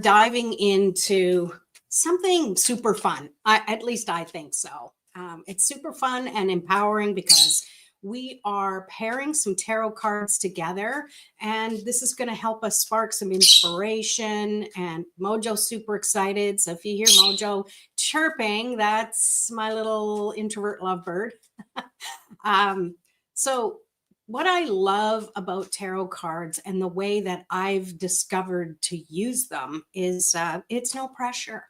diving into something super fun. At least I think so. It's super fun and empowering because we are pairing some tarot cards together, and this is going to help us spark some inspiration. And Mojo's super excited. So if you hear Mojo chirping, that's my little introvert lovebird. So what I love about tarot cards and the way that I've discovered to use them is it's no pressure.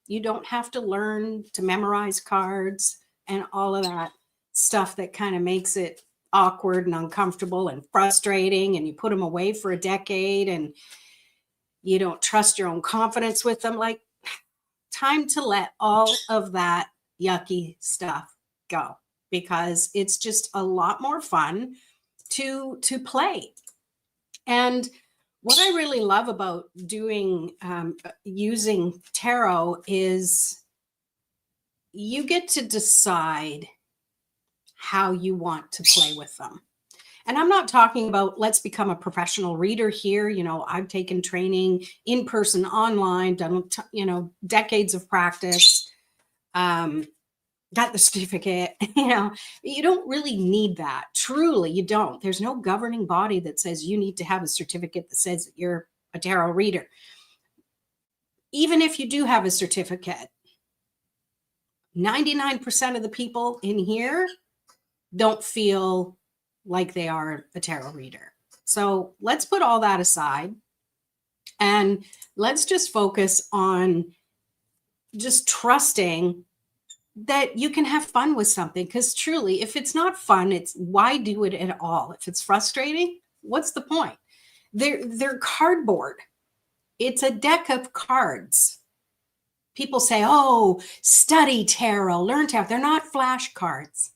You don't have to learn to memorize cards and all of that stuff that kind of makes it awkward and uncomfortable and frustrating. And you put them away for a decade and you don't trust your own confidence with them. Like, time to let all of that yucky stuff go, because it's just a lot more fun to play. And what I really love about doing using tarot is you get to decide how you want to play with them. And I'm not talking about let's become a professional reader here. You know, I've taken training in person, online, done, decades of practice, got the certificate. You don't really need that. Truly, you don't. There's no governing body that says you need to have a certificate that says that you're a tarot reader. Even if you do have a certificate, 99% of the people in here don't feel like they are a tarot reader. So let's put all that aside and let's just focus on just trusting that you can have fun with something. Because truly, if it's not fun, it's why do it at all? If it's frustrating, what's the point? They're cardboard. It's a deck of cards. People say, oh, study tarot, learn tarot. They're not flashcards.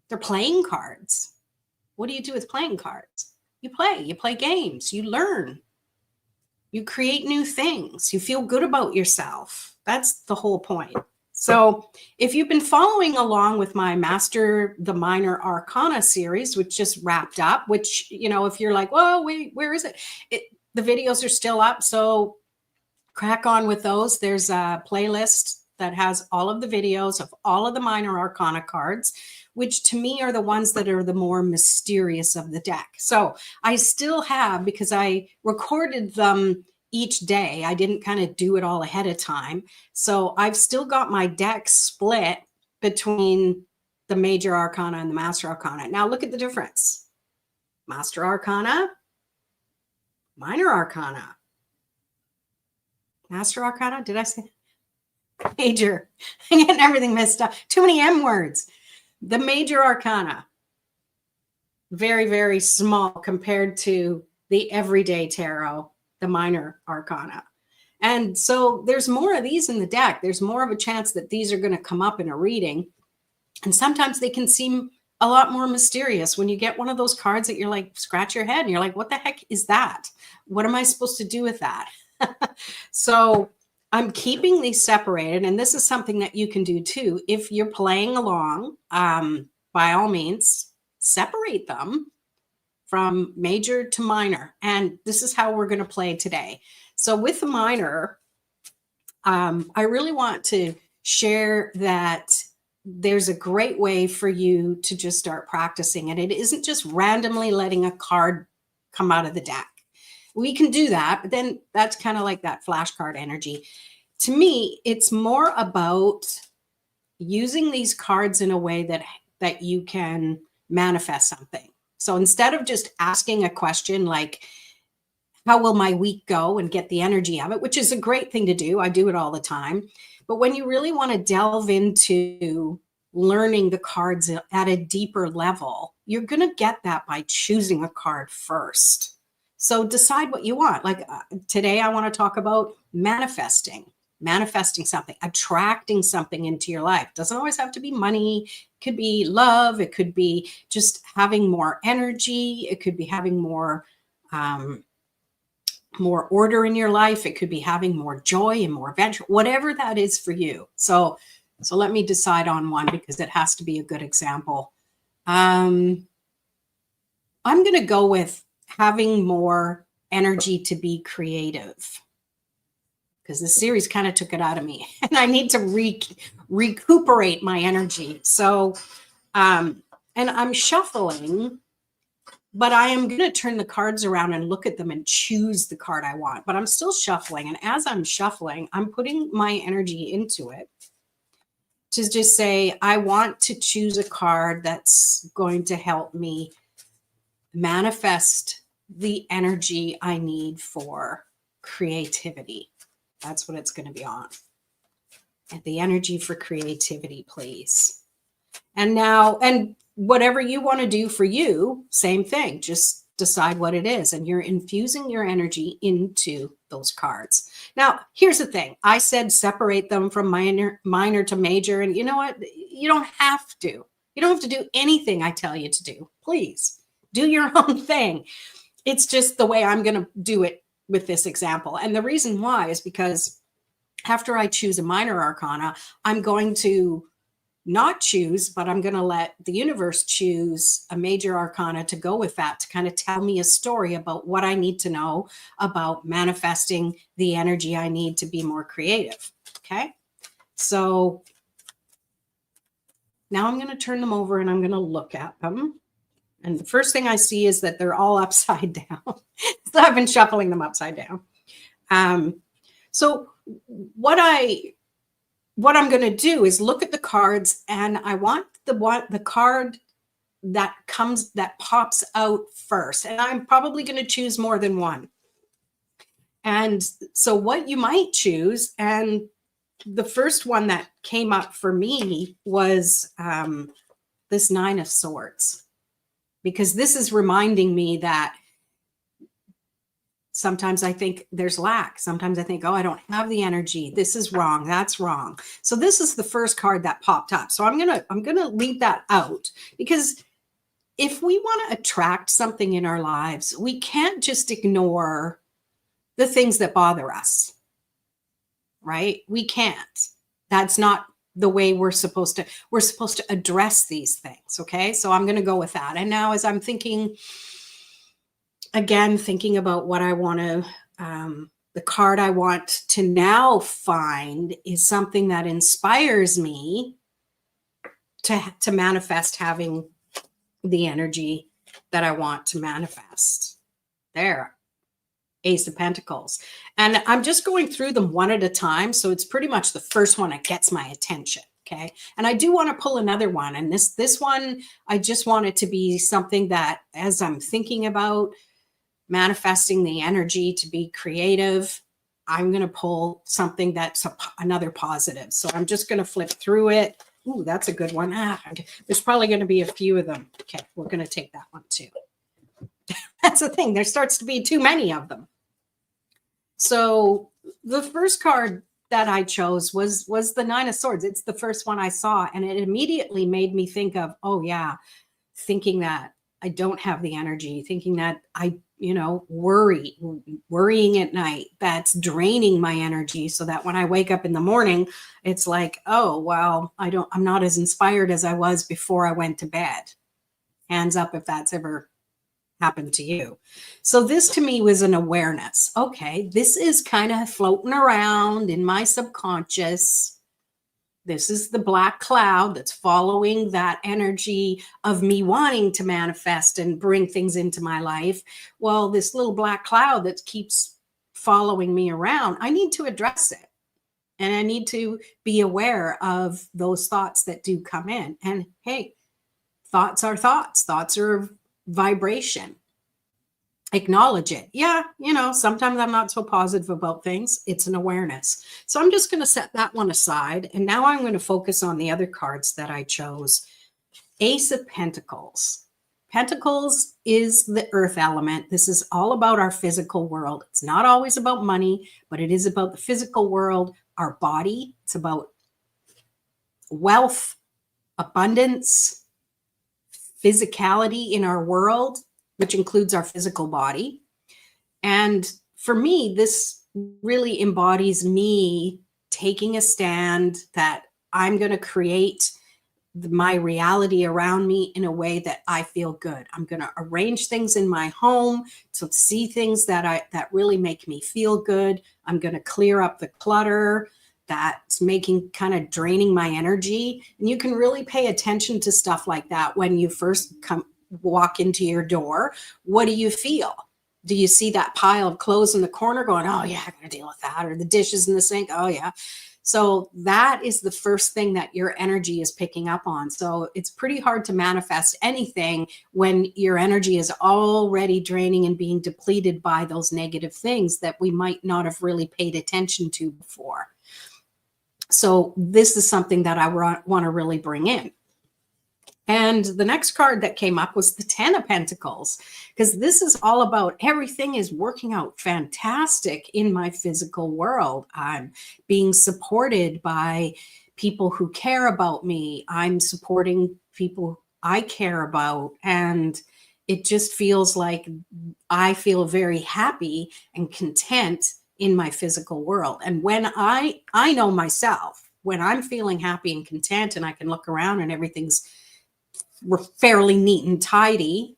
They're playing cards. What do you do with playing cards? You play games, you learn, you create new things, you feel good about yourself. That's the whole point. So if you've been following along with my Master the Minor Arcana series, which just wrapped up, which, if you're like, whoa, wait, where is it? The videos are still up. So crack on with those. There's a playlist that has all of the videos of all of the Minor Arcana cards, which to me are the ones that are the more mysterious of the deck. So I still have, because I recorded them each day, I didn't kind of do it all ahead of time. So I've still got my deck split between the Major Arcana and the Master Arcana. Now look at the difference. Master Arcana, Minor Arcana. Master Arcana, did I say Major? I'm getting everything messed up. Too many M words. The Major Arcana, very, very small compared to the everyday tarot, the Minor Arcana. And so there's more of these in the deck. There's more of a chance that these are going to come up in a reading. And sometimes they can seem a lot more mysterious when you get one of those cards that you're like, scratch your head and you're like, what the heck is that? What am I supposed to do with that? So I'm keeping these separated, and this is something that you can do too. If you're playing along, by all means, separate them from major to minor. And this is how we're going to play today. So with the minor, I really want to share that there's a great way for you to just start practicing. And it isn't just randomly letting a card come out of the deck. We can do that, but then that's kind of like that flashcard energy. To me, it's more about using these cards in a way that you can manifest something. So instead of just asking a question like, how will my week go, and get the energy of it, which is a great thing to do. I do it all the time. But when you really want to delve into learning the cards at a deeper level, you're going to get that by choosing a card first. So decide what you want. Like today, I want to talk about manifesting something, attracting something into your life. It doesn't always have to be money. It could be love. It could be just having more energy. It could be having more order in your life. It could be having more joy and more adventure, whatever that is for you. So let me decide on one, because it has to be a good example. I'm going to go with having more energy to be creative. because the series kind of took it out of me and I need to recuperate my energy. So, and I'm shuffling, but I am going to turn the cards around and look at them and choose the card I want, but I'm still shuffling. And as I'm shuffling, I'm putting my energy into it to just say, I want to choose a card that's going to help me manifest the energy I need for creativity. That's what it's going to be on. And the energy for creativity, please. And now, and whatever you want to do for you, same thing. Just decide what it is. And you're infusing your energy into those cards. Now, here's the thing. I said separate them from minor to major. And you know what? You don't have to. You don't have to do anything I tell you to do. Please do your own thing. It's just the way I'm going to do it with this example. And the reason why is because after I choose a minor arcana, I'm going to not choose, but I'm going to let the universe choose a major arcana to go with that, to kind of tell me a story about what I need to know about manifesting the energy I need to be more creative. Okay. So now I'm going to turn them over and I'm going to look at them. And the first thing I see is that they're all upside down. So I've been shuffling them upside down. So what I'm going to do is look at the cards, and I want the card that pops out first. And I'm probably going to choose more than one. And so what you might choose, and the first one that came up for me was this Nine of Swords, because this is reminding me that sometimes I think there's lack. Sometimes I think, oh, I don't have the energy. This is wrong. That's wrong. So this is the first card that popped up. So I'm going to leave that out, because if we want to attract something in our lives, we can't just ignore the things that bother us, right? We can't. That's not the way we're supposed to address these things. Okay. So I'm going to go with that. And now as I'm thinking about what I want to, the card I want to now find is something that inspires me to manifest having the energy that I want to manifest. There, Ace of Pentacles. And I'm just going through them one at a time. So it's pretty much the first one that gets my attention. Okay. And I do want to pull another one. And this one, I just want it to be something that, as I'm thinking about manifesting the energy to be creative, I'm going to pull something that's another positive. So I'm just going to flip through it. Ooh, that's a good one. There's probably going to be a few of them. Okay, we're going to take that one too. That's the thing. There starts to be too many of them. So the first card that I chose was the Nine of Swords. It's the first one I saw, and it immediately made me think of, oh yeah, thinking that I don't have the energy, thinking that I worrying at night, that's draining my energy, so that when I wake up in the morning, it's like, oh, well, I'm not as inspired as I was before I went to bed. Hands up if that's ever happened to you. So this to me was an awareness. Okay, this is kind of floating around in my subconscious. This is the black cloud that's following that energy of me wanting to manifest and bring things into my life. Well, this little black cloud that keeps following me around, I need to address it. And I need to be aware of those thoughts that do come in. And hey, thoughts are thoughts. Thoughts are vibration. Acknowledge it. Yeah, sometimes I'm not so positive about things. It's an awareness. So I'm just going to set that one aside. And now I'm going to focus on the other cards that I chose. Ace of Pentacles. Pentacles is the earth element. This is all about our physical world. It's not always about money, but it is about the physical world, our body. It's about wealth, abundance, physicality in our world, which includes our physical body. And for me, this really embodies me taking a stand that I'm going to create my reality around me in a way that I feel good. I'm going to arrange things in my home to see things that really make me feel good. I'm going to clear up the clutter that's making kind of draining my energy. And you can really pay attention to stuff like that when you first walk into your door. What do you feel? Do you see that pile of clothes in the corner going, oh yeah, I gotta deal with that? Or the dishes in the sink? Oh yeah. So that is the first thing that your energy is picking up on. So it's pretty hard to manifest anything when your energy is already draining and being depleted by those negative things that we might not have really paid attention to before. So this is something that I want to really bring in. And the next card that came up was the Ten of Pentacles, because this is all about everything is working out fantastic in my physical world. I'm being supported by people who care about me. I'm supporting people I care about. And it just feels like I feel very happy and content in my physical world. And when I know myself, when I'm feeling happy and content and I can look around and everything's fairly neat and tidy,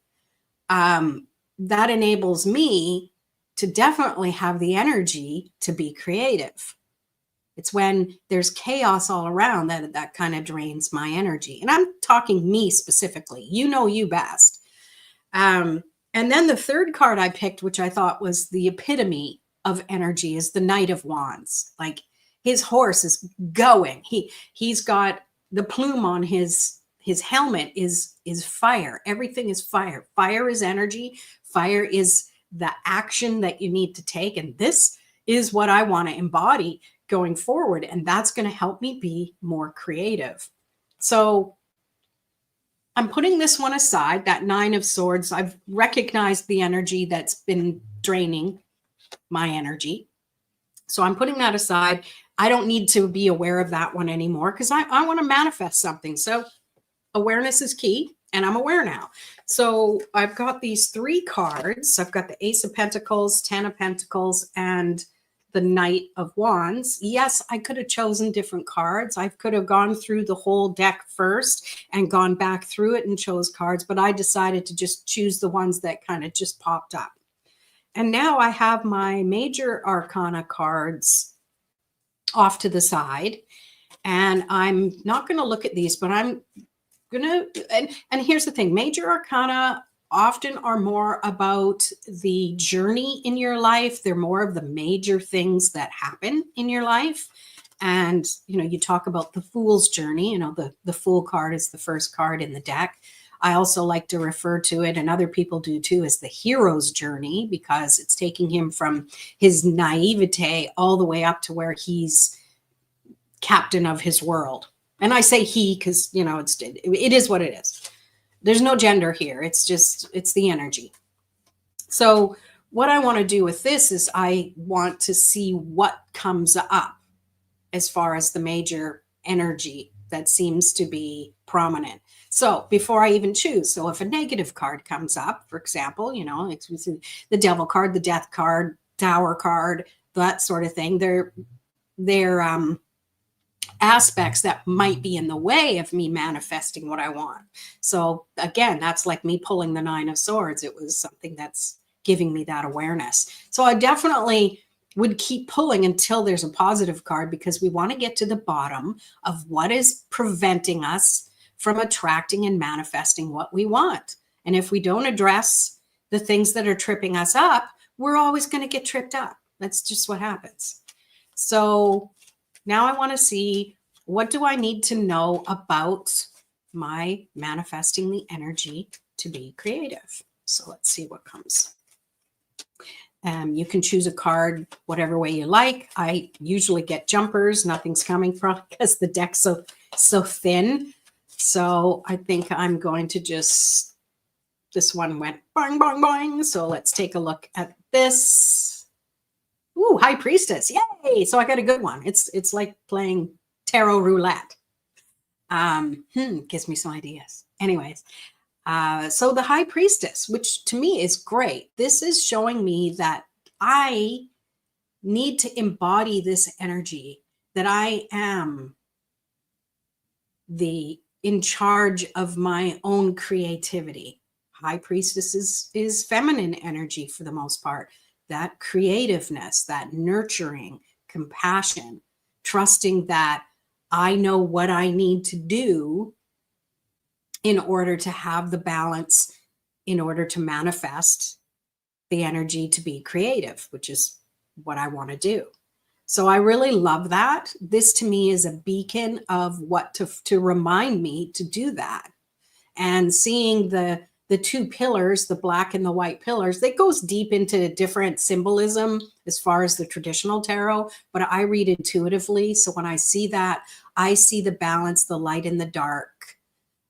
that enables me to definitely have the energy to be creative. It's when there's chaos all around that kind of drains my energy. And I'm talking me specifically. You know you best. And then the third card I picked, which I thought was the epitome of energy, is the Knight of Wands. Like his horse is going. He's got the plume on his helmet is fire. Everything is fire. Fire is energy. Fire is the action that you need to take. And this is what I want to embody going forward. And that's going to help me be more creative. So I'm putting this one aside, that Nine of Swords. I've recognized the energy that's been draining my energy. So I'm putting that aside. I don't need to be aware of that one anymore because I want to manifest something. So awareness is key, and I'm aware now. So I've got these three cards. I've got the Ace of Pentacles, Ten of Pentacles, and the Knight of Wands. Yes, I could have chosen different cards. I could have gone through the whole deck first and gone back through it and chose cards, but I decided to just choose the ones that kind of just popped up. And now I have my major arcana cards off to the side, and I'm not going to look at these, but I'm and here's the thing, major arcana often are more about the journey in your life. They're more of the major things that happen in your life. And you talk about the Fool's journey. The Fool card is the first card in the deck. I also like to refer to it, and other people do too, as the hero's journey, because it's taking him from his naivete all the way up to where he's captain of his world. And I say he because, it is what it is. There's no gender here. It's the energy. So what I want to do with this is I want to see what comes up as far as the major energy that seems to be prominent. So before I even choose, so if a negative card comes up, for example, it's the Devil card, the Death card, Tower card, that sort of thing, they're aspects that might be in the way of me manifesting what I want. So again, that's like me pulling the Nine of Swords. It was something that's giving me that awareness. So I definitely would keep pulling until there's a positive card, because we want to get to the bottom of what is preventing us from attracting and manifesting what we want. And if we don't address the things that are tripping us up, we're always going to get tripped up. That's just what happens. So now I want to see, what do I need to know about my manifesting the energy to be creative? So let's see what comes. You can choose a card whatever way you like. I usually get jumpers. Nothing's coming from, because the deck's so thin. So I think I'm going to just, this one went boing, boing, boing. So let's take a look at this. Ooh, High Priestess. Yay. So I got a good one. It's like playing tarot roulette. Gives me some ideas. Anyways, so the High Priestess, which to me is great. This is showing me that I need to embody this energy, that I am the in charge of my own creativity. High priestess is feminine energy for the most part. That creativeness, that nurturing, compassion, trusting that I know what I need to do in order to have the balance, in order to manifest the energy to be creative, which is what I want to do. So I really love that. This to me is a beacon of what to remind me to do that. And seeing the two pillars, the black and the white pillars, that goes deep into different symbolism as far as the traditional tarot, but I read intuitively. So when I see that, I see the balance, the light and the dark,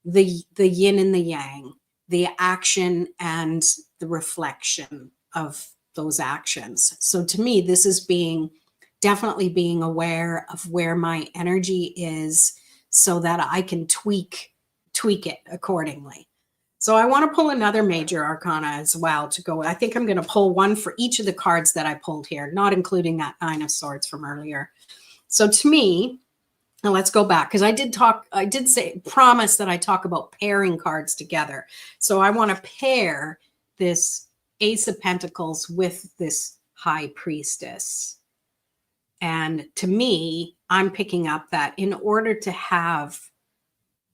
the yin and the yang, the action and the reflection of those actions. So to me, this is definitely being aware of where my energy is so that I can tweak it accordingly. So I want to pull another major arcana as well to go. I think I'm going to pull one for each of the cards that I pulled here, not including that Nine of Swords from earlier. So to me, now let's go back, because I did promise that I talk about pairing cards together. So I want to pair this Ace of Pentacles with this High Priestess. And to me, I'm picking up that in order to have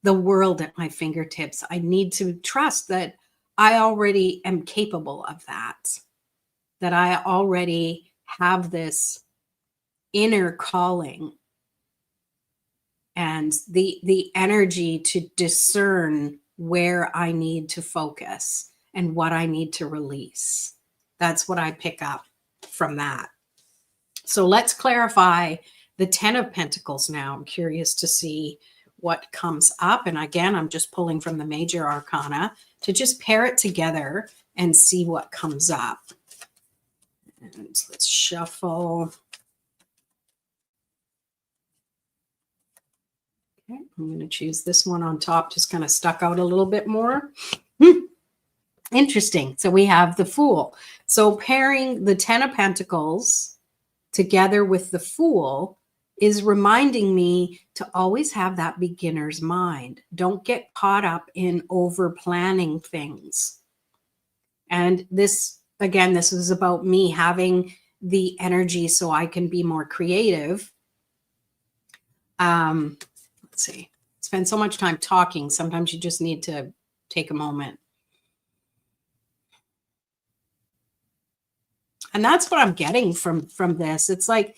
the world at my fingertips, I need to trust that I already am capable of that I already have this inner calling and the energy to discern where I need to focus and what I need to release. That's what I pick up from that. So let's clarify the Ten of Pentacles now. I'm curious to see what comes up. And again, I'm just pulling from the major arcana to just pair it together and see what comes up. And let's shuffle. Okay, I'm going to choose this one on top, just kind of stuck out a little bit more. Interesting. So we have the Fool. So pairing the Ten of Pentacles together with the Fool is reminding me to always have that beginner's mind. Don't get caught up in over planning things. And this, again, this is about me having the energy so I can be more creative. Let's see. Spend so much time talking. Sometimes you just need to take a moment. And that's what I'm getting from this. It's like,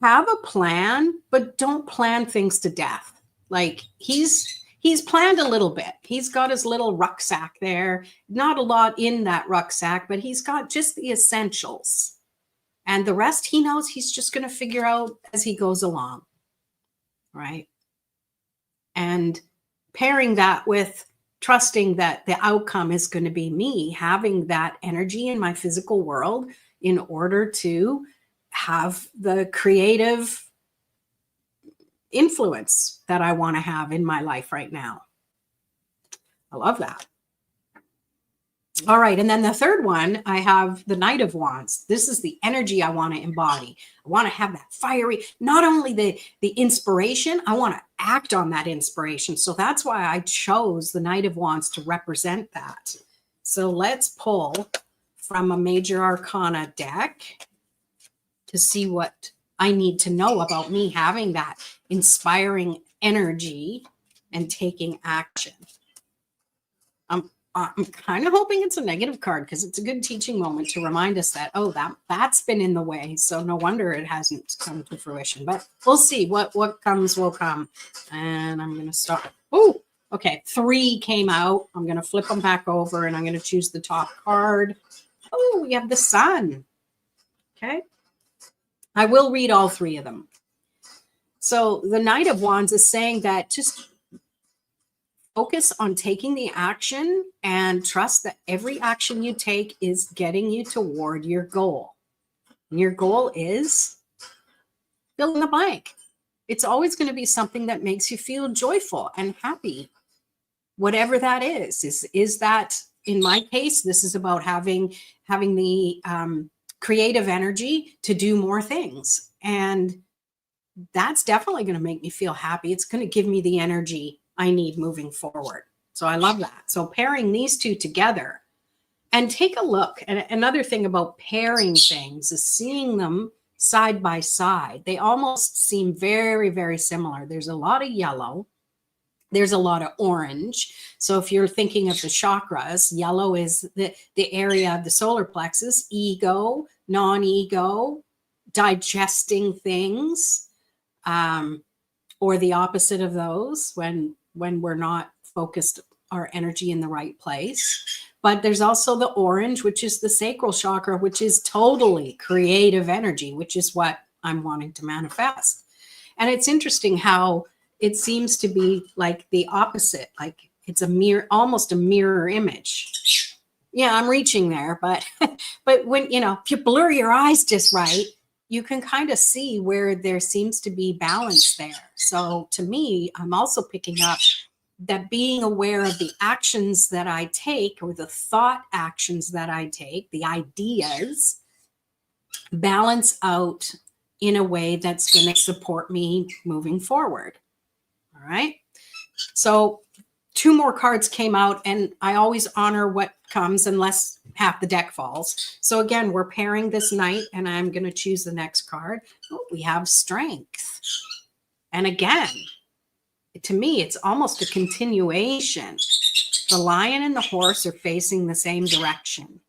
have a plan, but don't plan things to death. Like he's planned a little bit. He's got his little rucksack there. Not a lot in that rucksack, but he's got just the essentials. And the rest he knows he's just going to figure out as he goes along. Right? And pairing that with trusting that the outcome is going to be me having that energy in my physical world in order to have the creative influence that I want to have in my life right now. I love that. All right. And then the third one, I have the Knight of Wands. This is the energy I want to embody. I want to have that fiery, not only the inspiration, I want to act on that inspiration. So that's why I chose the Knight of Wands to represent that. So let's pull from a major arcana deck to see what I need to know about me having that inspiring energy and taking action. I'm kind of hoping it's a negative card because it's a good teaching moment to remind us that, oh, that's been in the way. So no wonder it hasn't come to fruition. But we'll see. What comes will come. And I'm going to start. Oh, okay. 3 came out. I'm going to flip them back over and I'm going to choose the top card. Oh, we have the Sun. Okay. I will read all 3 of them. So the Knight of Wands is saying that just focus on taking the action and trust that every action you take is getting you toward your goal. And your goal is fill in the blank. It's always going to be something that makes you feel joyful and happy. Whatever that is that, in my case, this is about having the creative energy to do more things. And that's definitely going to make me feel happy. It's going to give me the energy I need moving forward. So I love that. So pairing these two together, and take a look. And another thing about pairing things is seeing them side by side. They almost seem very, very similar. There's a lot of yellow. There's a lot of orange. So if you're thinking of the chakras, yellow is the area of the solar plexus, ego, non-ego, digesting things, or the opposite of those when we're not focused our energy in the right place. But there's also the orange, which is the sacral chakra, which is totally creative energy, which is what I'm wanting to manifest. And it's interesting how it seems to be like the opposite, like it's a mirror, almost a mirror image. Yeah, I'm reaching there, but but when, you know, if you blur your eyes just right, you can kind of see where there seems to be balance there. So to me, I'm also picking up that being aware of the actions that I take, or the thought actions that I take, the ideas, balance out in a way that's going to support me moving forward. All right. So 2 more cards came out, and I always honor what comes unless half the deck falls. So again, we're pairing this night, and I'm going to choose the next card. Oh, we have strength. And again, to me, it's almost a continuation. The lion and the horse are facing the same direction.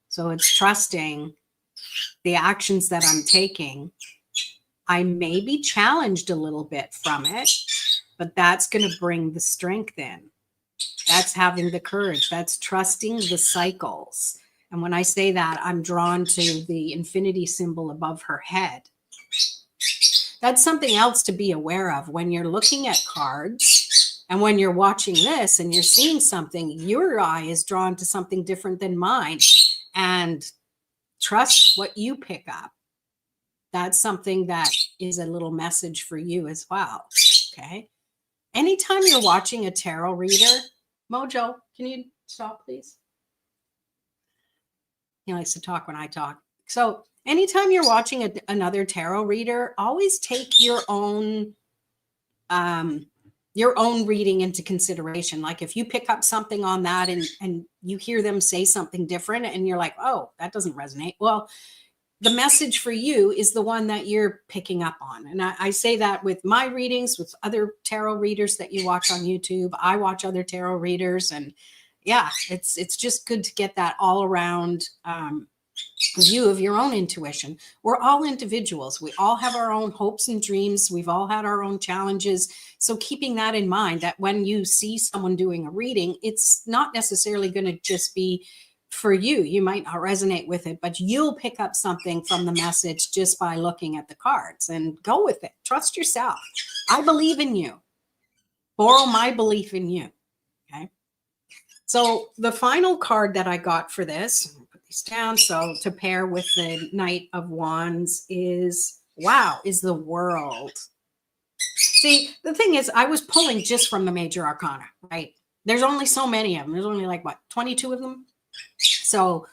So it's trusting the actions that I'm taking. I may be challenged a little bit from it, but that's going to bring the strength in. That's having the courage. That's trusting the cycles. And when I say that, I'm drawn to the infinity symbol above her head. That's something else to be aware of when you're looking at cards, and when you're watching this and you're seeing something, your eye is drawn to something different than mine. And trust what you pick up. That's something that is a little message for you as well. Okay. Anytime you're watching a tarot reader, Mojo, can you stop, please? He likes to talk when I talk. So anytime you're watching another tarot reader, always take your own reading into consideration. Like if you pick up something on that and you hear them say something different and you're like, oh, that doesn't resonate. Well, the message for you is the one that you're picking up on. And I say that with my readings, with other tarot readers that you watch on YouTube. I watch other tarot readers, and yeah, it's just good to get that all around view of your own intuition. We're all individuals. We all have our own hopes and dreams. We've all had our own challenges. So keeping that in mind, that when you see someone doing a reading, it's not necessarily going to just be for you. You might not resonate with it, but you'll pick up something from the message just by looking at the cards, and go with it. Trust yourself. I believe in you. Borrow my belief in you. Okay. So the final card that I got for this, put these down. So to pair with the Knight of Wands is, wow, is the World. See, the thing is, I was pulling just from the major arcana, right? There's only so many of them. There's only like, what, 22 of them? So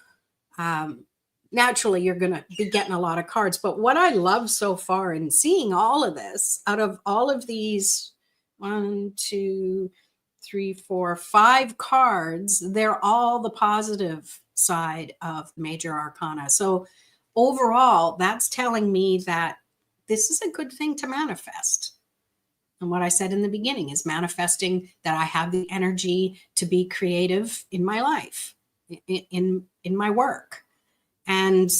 naturally, you're going to be getting a lot of cards. But what I love so far in seeing all of this, out of all of these 1, 2, 3, 4, 5 cards, they're all the positive side of major arcana. So overall, that's telling me that this is a good thing to manifest. And what I said in the beginning is manifesting that I have the energy to be creative in my life, in my work. And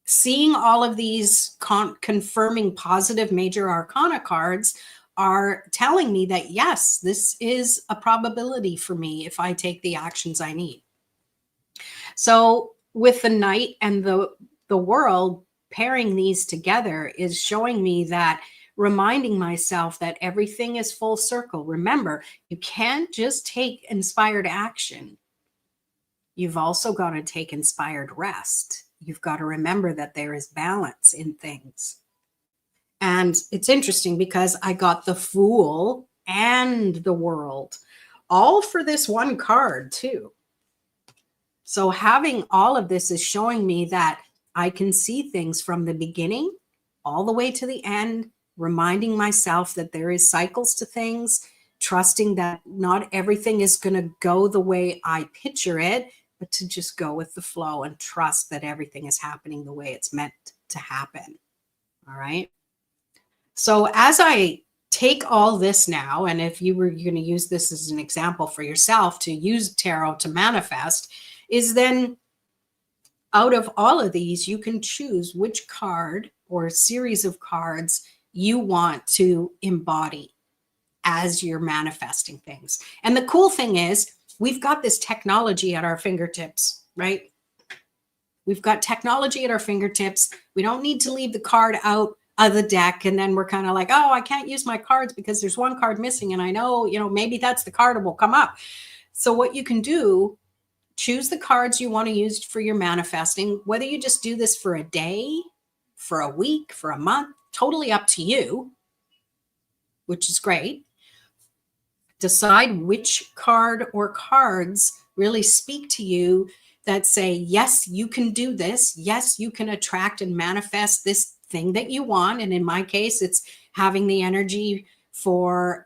seeing all of these confirming positive major arcana cards are telling me that, yes, this is a probability for me if I take the actions I need. So with the Knight and the World, pairing these together is showing me that, reminding myself that everything is full circle. Remember, you can't just take inspired action. You've also got to take inspired rest. You've got to remember that there is balance in things. And it's interesting because I got the Fool and the World all for this one card too. So having all of this is showing me that I can see things from the beginning all the way to the end, reminding myself that there is cycles to things, trusting that not everything is going to go the way I picture it, but to just go with the flow and trust that everything is happening the way it's meant to happen. All right. So as I take all this now, and if you were going to use this as an example for yourself to use tarot to manifest, is then out of all of these, you can choose which card or series of cards you want to embody as you're manifesting things. And the cool thing is, we've got this technology at our fingertips, right? We've got technology at our fingertips. We don't need to leave the card out of the deck. And then we're kind of like, oh, I can't use my cards because there's one card missing. And I know, maybe that's the card that will come up. So what you can do, choose the cards you want to use for your manifesting, whether you just do this for a day, for a week, for a month, totally up to you, which is great. Decide which card or cards really speak to you that say, yes, you can do this. Yes, you can attract and manifest this thing that you want. And in my case, it's having the energy for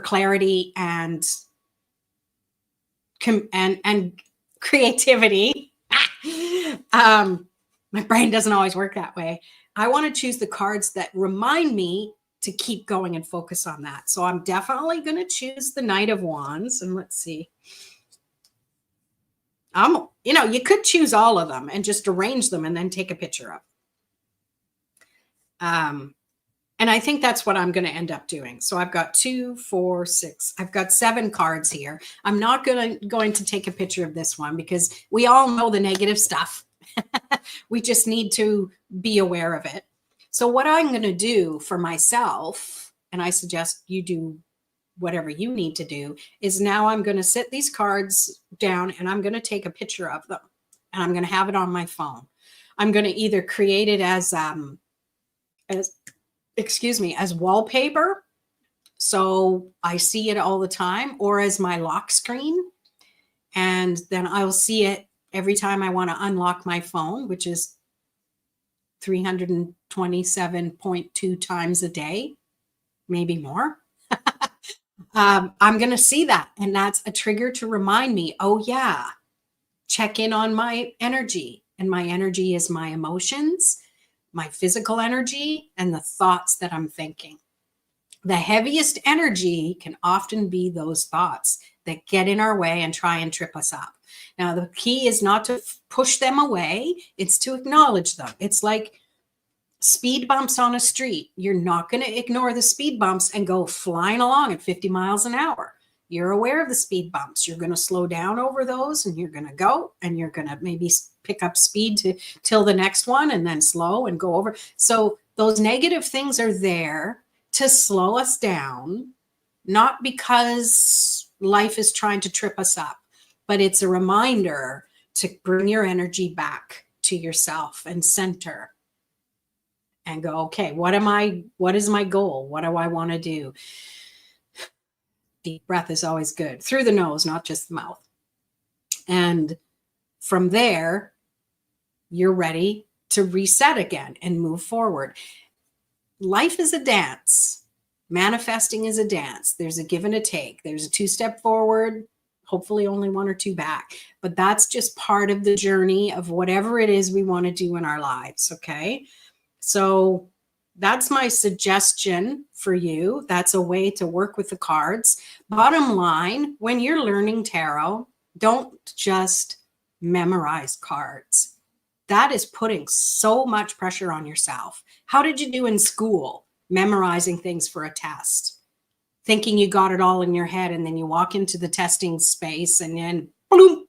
clarity and creativity. My brain doesn't always work that way. I want to choose the cards that remind me to keep going and focus on that. So I'm definitely going to choose the Knight of Wands. And let's see. You could choose all of them and just arrange them and then take a picture of. And I think that's what I'm going to end up doing. So I've got 2, 4, 6. I've got 7 cards here. I'm not going to take a picture of this one because we all know the negative stuff. We just need to be aware of it. So what I'm going to do for myself, and I suggest you do whatever you need to do, is now I'm going to set these cards down and I'm going to take a picture of them and I'm going to have it on my phone. I'm going to either create it as wallpaper, so I see it all the time, or as my lock screen. And then I'll see it every time I want to unlock my phone, which is 327.2 times a day, maybe more. I'm going to see that. And that's a trigger to remind me, oh yeah, check in on my energy. And my energy is my emotions, my physical energy, and the thoughts that I'm thinking. The heaviest energy can often be those thoughts that get in our way and try and trip us up. Now, the key is not to push them away. It's to acknowledge them. It's like speed bumps on a street. You're not going to ignore the speed bumps and go flying along at 50 miles an hour. You're aware of the speed bumps. You're going to slow down over those and you're going to go and you're going to maybe pick up speed till the next one and then slow and go over. So those negative things are there to slow us down, not because life is trying to trip us up, but it's a reminder to bring your energy back to yourself and center and go, okay, what is my goal? What do I want to do? Deep breath is always good, through the nose, not just the mouth. And from there, you're ready to reset again and move forward. Life is a dance. Manifesting is a dance. There's a give and a take. There's a 2-step forward, hopefully only 1 or 2 back. But that's just part of the journey of whatever it is we want to do in our lives, okay? So that's my suggestion for you. That's a way to work with the cards. Bottom line, when you're learning tarot, don't just memorize cards. That is putting so much pressure on yourself. How did you do in school, memorizing things for a test, thinking you got it all in your head, and then you walk into the testing space and then boom,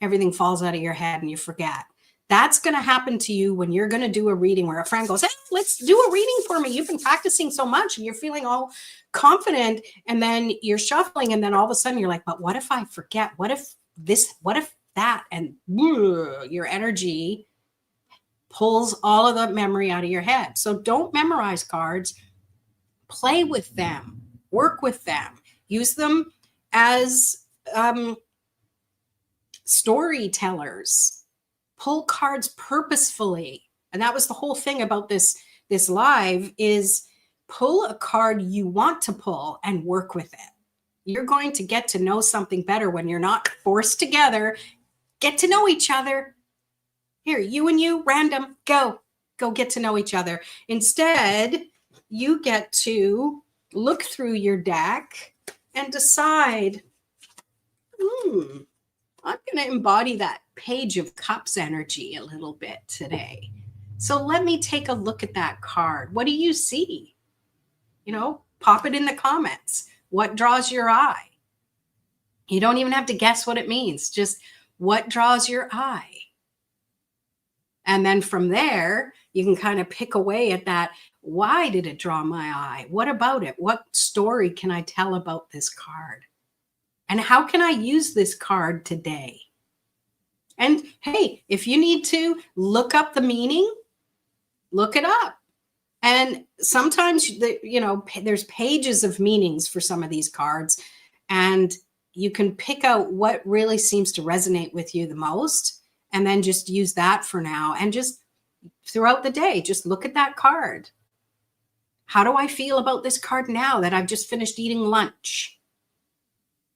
everything falls out of your head and you forget. That's going to happen to you when you're going to do a reading where a friend goes, hey, let's do a reading for me. You've been practicing so much and you're feeling all confident, and then you're shuffling, and then all of a sudden you're like, but what if I forget? What if this? What if that? And your energy pulls all of the memory out of your head. So don't memorize cards. Play with them. Work with them. Use them as storytellers. Pull cards purposefully. And that was the whole thing about this this live is pull a card you want to pull and work with it. You're going to get to know something better when you're not forced together. Get to know each other. Here, you and you, random, go get to know each other. Instead, you get to look through your deck and decide, I'm going to embody that Page of Cups energy a little bit today. So let me take a look at that card. What do you see? Pop it in the comments. What draws your eye? You don't even have to guess what it means. Just what draws your eye? And then from there, you can kind of pick away at that. Why did it draw my eye? What about it? What story can I tell about this card? And how can I use this card today? And hey, if you need to look up the meaning, look it up. And sometimes, there's pages of meanings for some of these cards, and you can pick out what really seems to resonate with you the most, and then just use that for now. And just throughout the day, just look at that card. How do I feel about this card now that I've just finished eating lunch?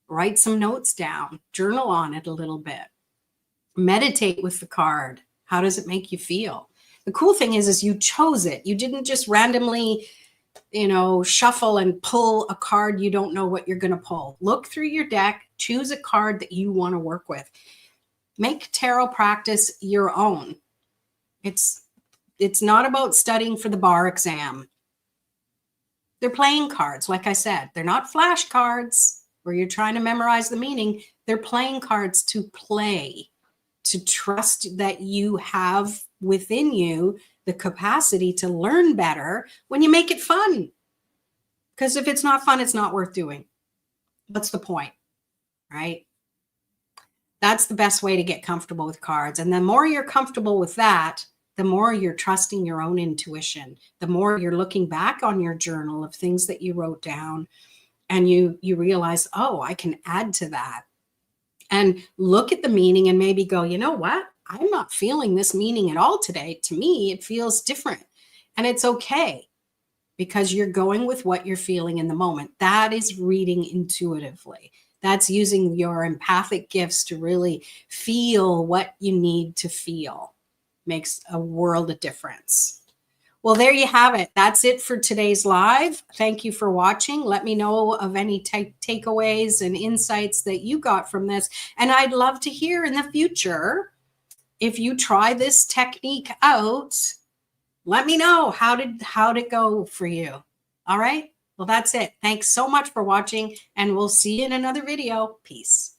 Write some notes down, journal on it a little bit, meditate with the card. How does it make you feel? The cool thing is you chose it. You didn't just randomly, shuffle and pull a card you don't know what you're going to pull. Look through your deck, choose a card that you want to work with. Make tarot practice your own. It's not about studying for the bar exam. They're playing cards, like I said. They're not flashcards where you're trying to memorize the meaning. They're playing cards to play, to trust that you have within you the capacity to learn better when you make it fun. Because if it's not fun, it's not worth doing. What's the point, right? That's the best way to get comfortable with cards. And the more you're comfortable with that, the more you're trusting your own intuition, the more you're looking back on your journal of things that you wrote down, and you realize, oh, I can add to that. And look at the meaning and maybe go, you know what? I'm not feeling this meaning at all today. To me, it feels different. And it's okay, because you're going with what you're feeling in the moment. That is reading intuitively. That's using your empathic gifts to really feel what you need to feel. Makes a world of difference. Well, there you have it. That's it for today's live. Thank you for watching. Let me know of any takeaways and insights that you got from this. And I'd love to hear in the future, if you try this technique out, let me know how'd it go for you. All right. Well, that's it. Thanks so much for watching, and we'll see you in another video. Peace.